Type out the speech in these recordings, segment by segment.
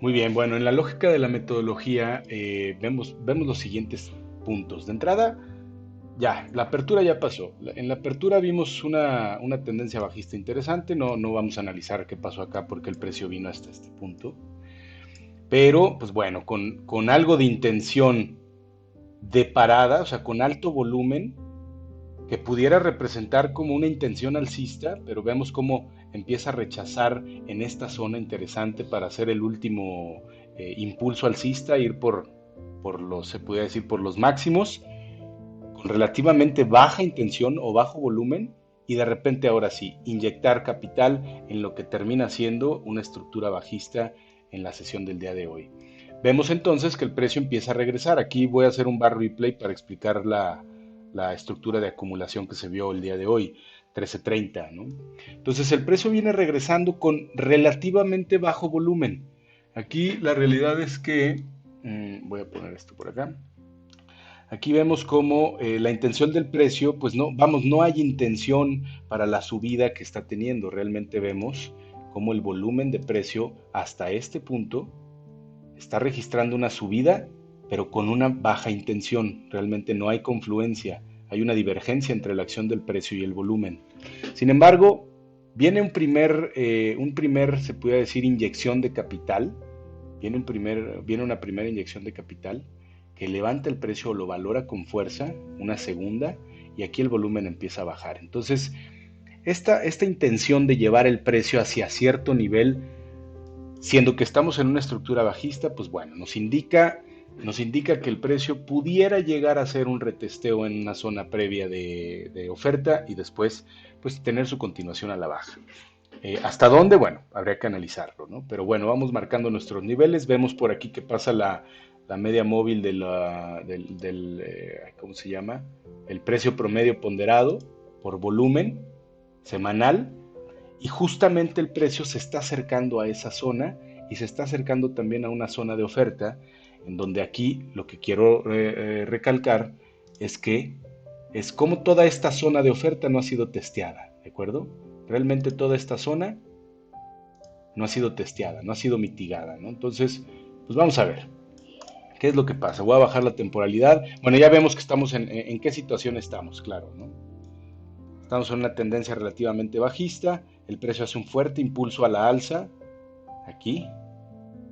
Muy bien, bueno, en la lógica de la metodología vemos los siguientes puntos. De entrada, ya, la apertura ya pasó. En la apertura vimos una tendencia bajista interesante, no vamos a analizar qué pasó acá porque el precio vino hasta este punto. Pero, pues bueno, con algo de intención de parada, o sea, con alto volumen, que pudiera representar como una intención alcista, pero vemos cómo empieza a rechazar en esta zona interesante para hacer el último impulso alcista, ir por los, se puede decir, por los máximos, con relativamente baja intención o bajo volumen, y de repente ahora sí, inyectar capital en lo que termina siendo una estructura bajista en la sesión del día de hoy. Vemos entonces que el precio empieza a regresar. Aquí voy a hacer un bar replay para explicar la estructura de acumulación que se vio el día de hoy, 13.30, ¿no? Entonces el precio viene regresando con relativamente bajo volumen. Aquí la realidad es que, voy a poner esto por acá. Aquí vemos cómo la intención del precio, pues no, vamos, no hay intención para la subida que está teniendo. Realmente vemos cómo el volumen de precio hasta este punto está registrando una subida, pero con una baja intención. Realmente no hay confluencia, hay una divergencia entre la acción del precio y el volumen. Sin embargo, viene se puede decir, inyección de capital, viene una primera inyección de capital que levanta el precio o lo valora con fuerza, una segunda, y aquí el volumen empieza a bajar. Entonces, esta intención de llevar el precio hacia cierto nivel, siendo que estamos en una estructura bajista, pues bueno, nos indica que el precio pudiera llegar a ser un retesteo en una zona previa de oferta y después pues tener su continuación a la baja. ¿Hasta dónde? Bueno, habría que analizarlo, ¿no? Pero bueno, vamos marcando nuestros niveles. Vemos por aquí que pasa la media móvil ¿cómo se llama? El precio promedio ponderado por volumen semanal. Y justamente el precio se está acercando a esa zona y se está acercando también a una zona de oferta, en donde aquí lo que quiero recalcar es que es como toda esta zona de oferta no ha sido testeada, ¿de acuerdo? Realmente toda esta zona no ha sido testeada, no ha sido mitigada, ¿no? Entonces, pues vamos a ver, ¿qué es lo que pasa? Voy a bajar la temporalidad. Bueno, ya vemos que estamos en qué situación estamos, claro, ¿no? Estamos en una tendencia relativamente bajista, el precio hace un fuerte impulso a la alza, aquí,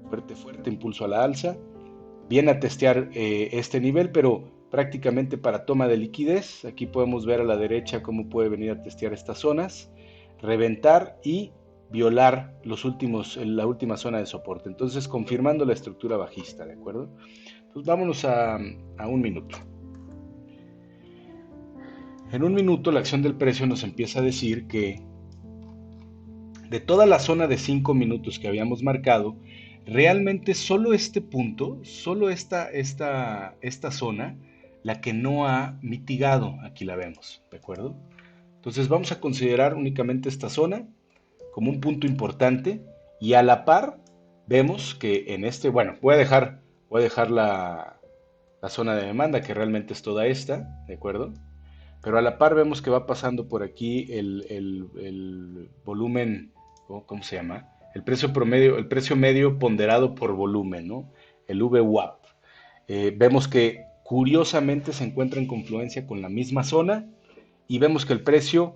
fuerte impulso a la alza, viene a testear este nivel, pero prácticamente para toma de liquidez, aquí podemos ver a la derecha cómo puede venir a testear estas zonas, reventar y violar la última zona de soporte. Entonces, confirmando la estructura bajista, ¿de acuerdo? Entonces, vámonos a un minuto. En un minuto, la acción del precio nos empieza a decir que de toda la zona de 5 minutos que habíamos marcado, realmente solo este punto, solo esta zona, la que no ha mitigado, aquí la vemos, ¿de acuerdo? Entonces vamos a considerar únicamente esta zona como un punto importante y a la par vemos que en este, bueno, voy a dejar la zona de demanda que realmente es toda esta, ¿de acuerdo? Pero a la par vemos que va pasando por aquí el volumen, ¿cómo se llama? El precio promedio, el precio medio ponderado por volumen, ¿no? El VWAP. Vemos que curiosamente se encuentra en confluencia con la misma zona y vemos que el precio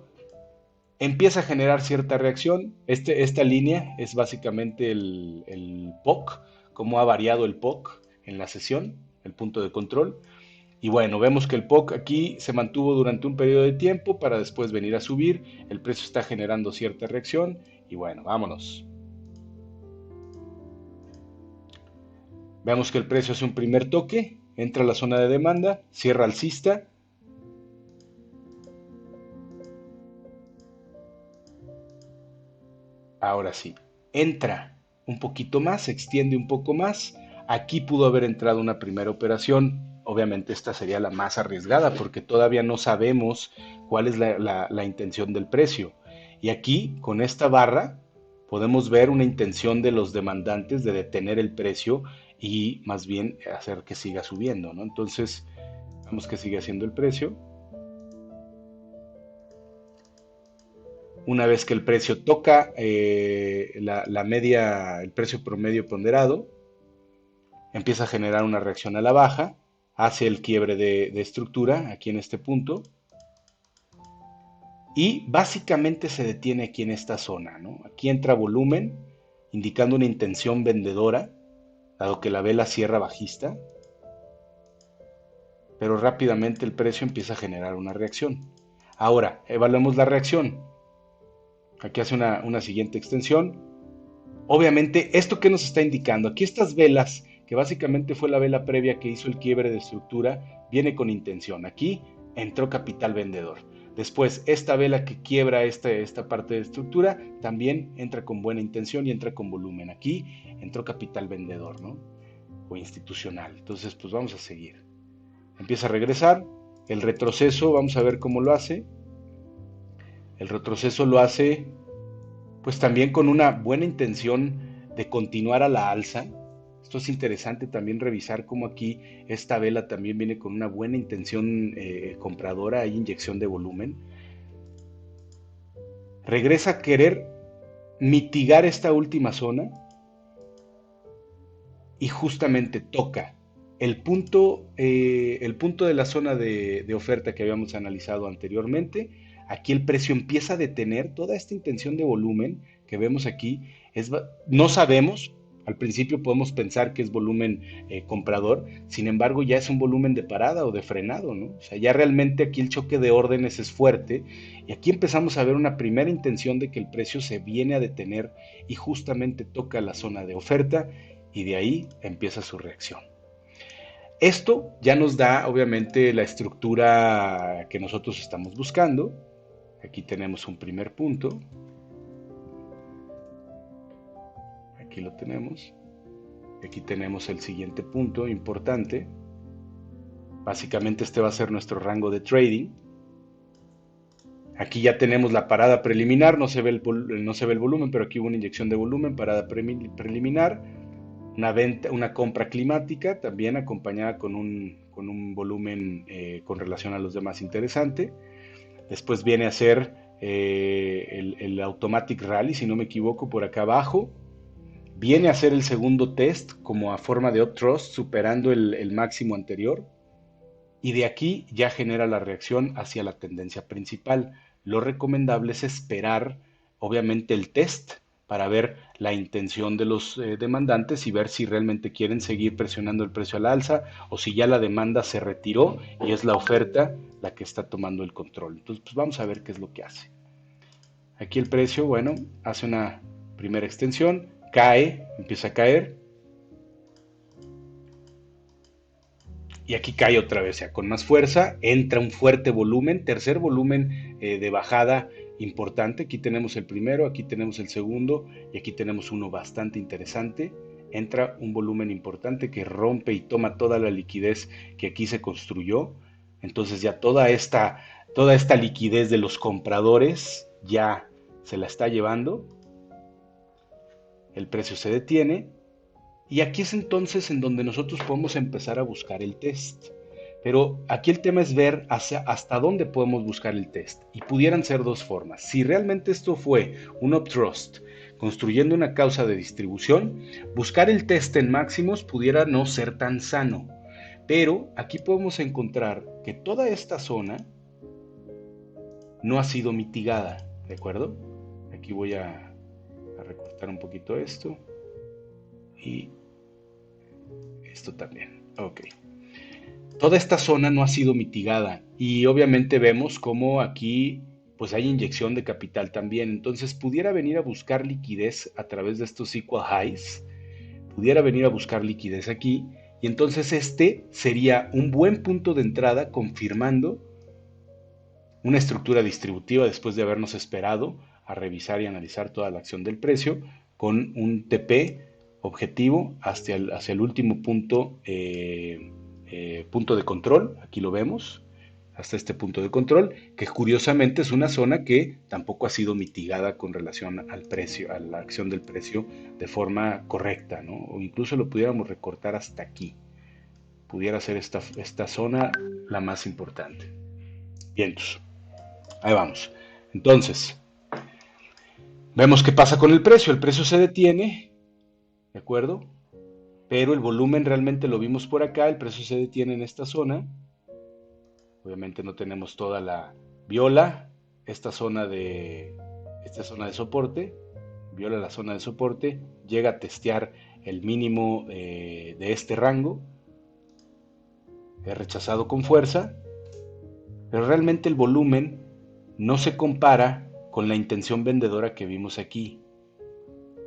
empieza a generar cierta reacción. Esta línea es básicamente el POC, cómo ha variado el POC en la sesión, el punto de control. Y bueno, vemos que el POC aquí se mantuvo durante un periodo de tiempo para después venir a subir. El precio está generando cierta reacción. Y bueno, vámonos. Vemos que el precio hace un primer toque, entra a la zona de demanda, cierra alcista. Ahora sí, entra un poquito más, se extiende un poco más. Aquí pudo haber entrado una primera operación. Obviamente esta sería la más arriesgada porque todavía no sabemos cuál es la intención del precio. Y aquí, con esta barra, podemos ver una intención de los demandantes de detener el precio y más bien hacer que siga subiendo, ¿no? Entonces, vamos que sigue haciendo el precio. Una vez que el precio toca la media, el precio promedio ponderado, empieza a generar una reacción a la baja, hace el quiebre de estructura aquí en este punto y básicamente se detiene aquí en esta zona, ¿no? Aquí entra volumen, indicando una intención vendedora, dado que la vela cierra bajista, pero rápidamente el precio empieza a generar una reacción. Ahora, evaluemos la reacción. Aquí hace una siguiente extensión. Obviamente, ¿esto qué nos está indicando? Aquí estas velas, que básicamente fue la vela previa que hizo el quiebre de estructura, viene con intención. Aquí entró capital vendedor. Después, esta vela que quiebra esta parte de estructura, también entra con buena intención y entra con volumen. Aquí entró capital vendedor, ¿no? O institucional. Entonces, pues vamos a seguir. Empieza a regresar. El retroceso, vamos a ver cómo lo hace. El retroceso lo hace pues también con una buena intención de continuar a la alza. Esto es interesante también revisar cómo aquí esta vela también viene con una buena intención compradora, hay inyección de volumen. Regresa a querer mitigar esta última zona y justamente toca el punto de la zona de oferta que habíamos analizado anteriormente. Aquí el precio empieza a detener toda esta intención de volumen que vemos aquí. No sabemos, al principio podemos pensar que es volumen comprador, sin embargo ya es un volumen de parada o de frenado, ¿no? O sea, ya realmente aquí el choque de órdenes es fuerte y aquí empezamos a ver una primera intención de que el precio se viene a detener y justamente toca la zona de oferta y de ahí empieza su reacción. Esto ya nos da obviamente la estructura que nosotros estamos buscando. Aquí tenemos un primer punto. Aquí lo tenemos. Aquí tenemos el siguiente punto importante. Básicamente este va a ser nuestro rango de trading. Aquí ya tenemos la parada preliminar, no se ve el volumen, pero aquí hubo una inyección de volumen, parada preliminar. Una compra climática también acompañada con un volumen con relación a los demás interesante. Después viene a ser el Automatic Rally, si no me equivoco, por acá abajo. Viene a ser el segundo test como a forma de uptrust, superando el máximo anterior. Y de aquí ya genera la reacción hacia la tendencia principal. Lo recomendable es esperar, obviamente, el test para ver la intención de los demandantes y ver si realmente quieren seguir presionando el precio al alza o si ya la demanda se retiró y es la oferta la que está tomando el control. Entonces, pues vamos a ver qué es lo que hace. Aquí el precio, bueno, hace una primera extensión, cae, empieza a caer, y aquí cae otra vez, ya con más fuerza, entra un fuerte volumen, tercer volumen de bajada importante. Aquí tenemos el primero, aquí tenemos el segundo y aquí tenemos uno bastante interesante. Entra un volumen importante que rompe y toma toda la liquidez que aquí se construyó. Entonces ya toda esta liquidez de los compradores ya se la está llevando. El precio se detiene y aquí es entonces en donde nosotros podemos empezar a buscar el test. Pero aquí el tema es ver hasta dónde podemos buscar el test. Y pudieran ser dos formas. Si realmente esto fue un uptrust construyendo una causa de distribución, buscar el test en máximos pudiera no ser tan sano. Pero aquí podemos encontrar que toda esta zona no ha sido mitigada. ¿De acuerdo? Aquí voy a recortar un poquito esto. Y esto también. Ok. Toda esta zona no ha sido mitigada y obviamente vemos cómo aquí pues hay inyección de capital también. Entonces pudiera venir a buscar liquidez a través de estos equal highs, pudiera venir a buscar liquidez aquí y entonces este sería un buen punto de entrada confirmando una estructura distributiva después de habernos esperado a revisar y analizar toda la acción del precio con un TP objetivo hacia el último punto de control, aquí lo vemos, hasta este punto de control, que curiosamente es una zona que tampoco ha sido mitigada con relación al precio, a la acción del precio de forma correcta, ¿no? O incluso lo pudiéramos recortar hasta aquí. Pudiera ser esta zona la más importante. Bien, ahí vamos. Entonces, Vemos qué pasa con el precio se detiene, ¿de acuerdo? Pero el volumen realmente lo vimos por acá, el precio se detiene en esta zona. Obviamente no tenemos toda la viola, esta zona de, esta zona de soporte, viola la zona de soporte, llega a testear el mínimo de este rango, es rechazado con fuerza, pero realmente el volumen no se compara con la intención vendedora que vimos aquí.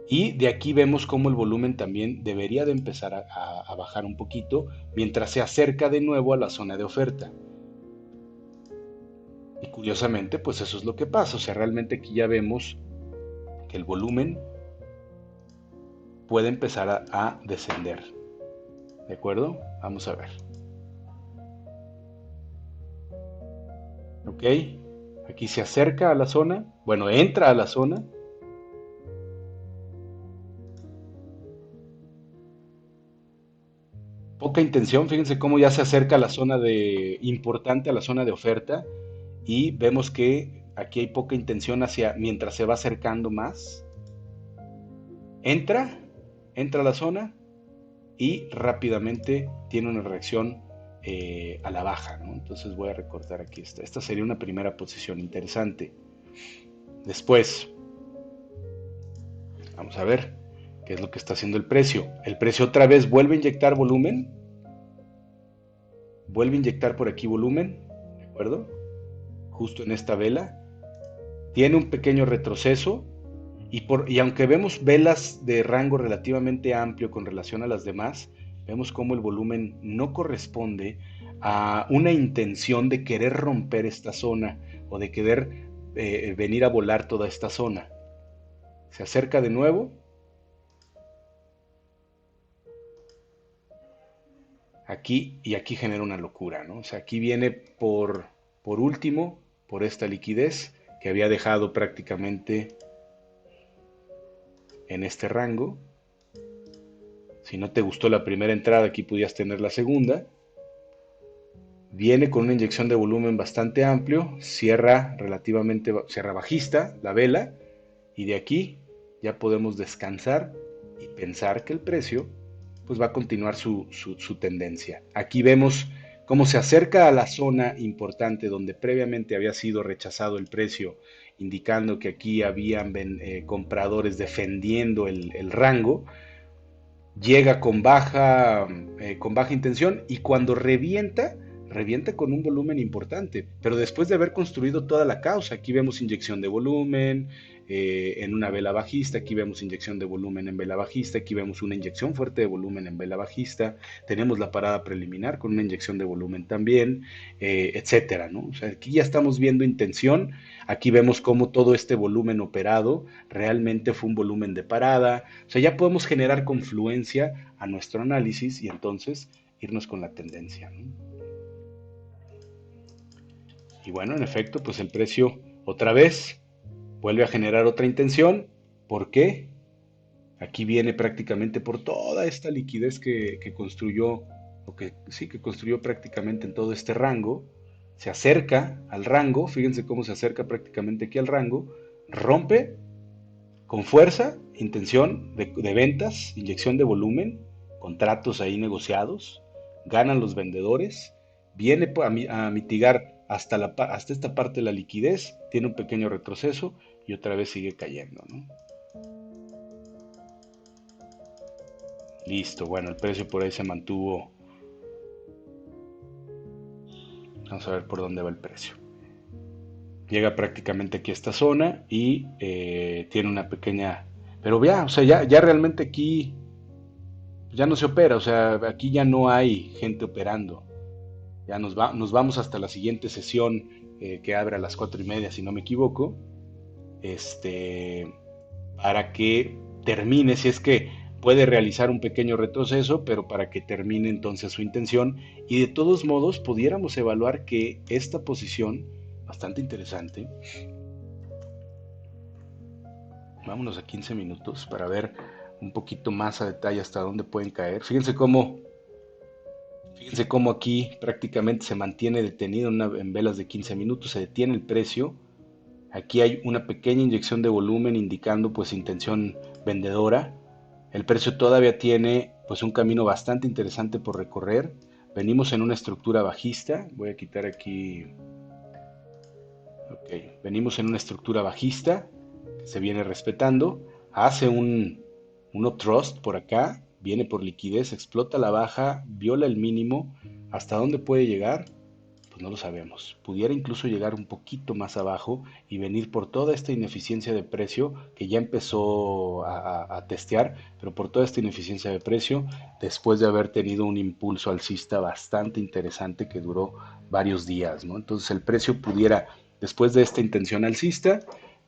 Y de aquí vemos cómo el volumen también debería de empezar a bajar un poquito mientras se acerca de nuevo a la zona de oferta. Y curiosamente, pues eso es lo que pasa. O sea, realmente aquí ya vemos que el volumen puede empezar a descender. ¿De acuerdo? Vamos a ver. ¿Ok? Aquí se acerca a la zona. Bueno, entra a la zona. Poca intención. Fíjense cómo ya se acerca a la zona de importante, a la zona de oferta. Y vemos que aquí hay poca intención hacia mientras se va acercando más. Entra, entra a la zona y rápidamente tiene una reacción a la baja, ¿no? Entonces voy a recortar aquí esta. Esta sería una primera posición interesante. Después, vamos a ver qué es lo que está haciendo el precio. El precio otra vez vuelve a inyectar volumen, vuelve a inyectar por aquí volumen, ¿de acuerdo? Justo en esta vela. Tiene un pequeño retroceso y aunque vemos velas de rango relativamente amplio con relación a las demás, vemos cómo el volumen no corresponde a una intención de querer romper esta zona o de querer venir a volar toda esta zona. Se acerca de nuevo. Aquí y aquí genera una locura, ¿no? O sea, aquí viene por último, por esta liquidez que había dejado prácticamente en este rango. Si no te gustó la primera entrada, aquí podías tener la segunda. Viene con una inyección de volumen bastante amplio, cierra relativamente, cierra bajista la vela y de aquí ya podemos descansar y pensar que el precio pues va a continuar su tendencia. Aquí vemos cómo se acerca a la zona importante donde previamente había sido rechazado el precio, indicando que aquí habían compradores defendiendo el rango, llega con baja intención y cuando revienta, revienta con un volumen importante, pero después de haber construido toda la causa, aquí vemos inyección de volumen en una vela bajista, aquí vemos inyección de volumen en vela bajista, aquí vemos una inyección fuerte de volumen en vela bajista, tenemos la parada preliminar con una inyección de volumen también, etcétera, ¿no? O sea, aquí ya estamos viendo intención, aquí vemos cómo todo este volumen operado realmente fue un volumen de parada, o sea, ya podemos generar confluencia a nuestro análisis y entonces irnos con la tendencia, ¿no? Y bueno, en efecto, pues el precio otra vez vuelve a generar otra intención. ¿Por qué? Aquí viene prácticamente por toda esta liquidez que construyó, o que sí, que construyó prácticamente en todo este rango. Se acerca al rango, fíjense cómo se acerca prácticamente aquí al rango, rompe con fuerza, intención de ventas, inyección de volumen, contratos ahí negociados, ganan los vendedores, viene a mitigar hasta esta parte de la liquidez, tiene un pequeño retroceso y otra vez sigue cayendo, ¿no? Listo, bueno, el precio por ahí se mantuvo. Vamos a ver por dónde va el precio. Llega prácticamente aquí a esta zona y tiene una pequeña... Pero ya, o sea, ya realmente aquí ya no se opera, o sea, aquí ya no hay gente operando. Ya nos vamos hasta la siguiente sesión que abre a las 4:30, si no me equivoco, este, para que termine, si es que puede realizar un pequeño retroceso, pero para que termine entonces su intención. Y de todos modos, pudiéramos evaluar que esta posición, bastante interesante, vámonos a 15 minutos para ver un poquito más a detalle hasta dónde pueden caer. Fíjense cómo aquí prácticamente se mantiene detenido en velas de 15 minutos, se detiene el precio, Aquí hay una pequeña inyección de volumen indicando pues intención vendedora. El precio todavía tiene pues un camino bastante interesante por recorrer. Venimos en una estructura bajista. Voy a quitar aquí. Ok, venimos en una estructura bajista que se viene respetando. Hace un uptrust por acá. Viene por liquidez, explota la baja, viola el mínimo. ¿Hasta dónde puede llegar? Pues no lo sabemos. Pudiera incluso llegar un poquito más abajo y venir por toda esta ineficiencia de precio que ya empezó a testear, pero por toda esta ineficiencia de precio, después de haber tenido un impulso alcista bastante interesante que duró varios días, ¿no? Entonces el precio pudiera, después de esta intención alcista,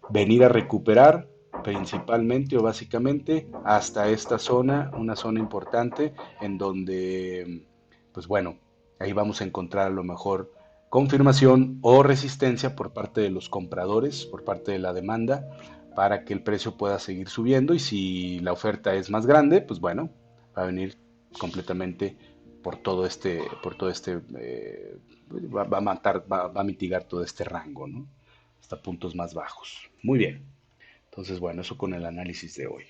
venir a recuperar principalmente o básicamente hasta esta zona, una zona importante en donde, pues bueno, ahí vamos a encontrar a lo mejor confirmación o resistencia por parte de los compradores, por parte de la demanda, para que el precio pueda seguir subiendo y si la oferta es más grande, pues bueno, va a venir completamente por todo este, va a matar, va a mitigar todo este rango, ¿no? Hasta puntos más bajos. Muy bien. Entonces, bueno, eso con el análisis de hoy.